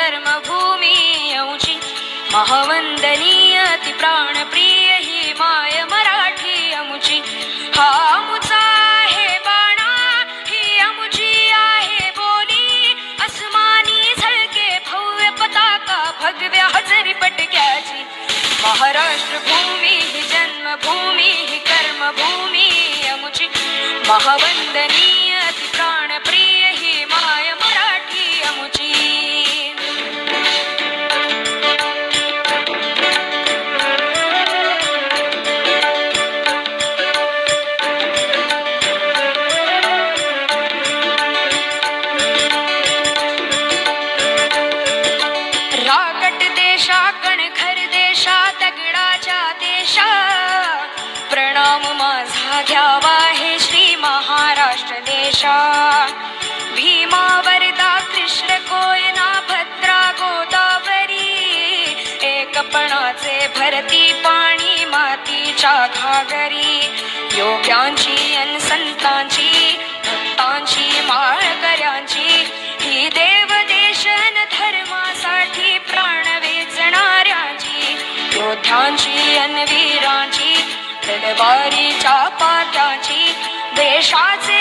कर्मभूमी अमुची महावंदनीय ती प्राणप्रिय ही माय मराठी अमुची हा अमुचा आहे बाणा ही अमुची आहे बोली अस्मानी झळके भव्य पताका भगव्या हजरी पटक्याची महाराष्ट्र भूमी ही जन्मभूमी ही कर्मभूमी अमुची महावंदनीय ती प्राणप्रिय ही माय मराठी अमुची रागट देशा कणखर देशा दगडाच्या देशा प्रणाम माझा घ्यावा हे श्री महाराष्ट्र देशा भीमा वरदा कृष्ण कोयना भद्रा गोदावरी एकपणाचे भरती पाणी मातीच्या घागरी योग्यांची अन संतांची भक्तांची माळकऱ्यांची ही देव देशन धर्मासाठी प्राण वेचणाऱ्यांची योद्ध्यांची अन वीरांची तलवारीच्या पात्याची देशाचे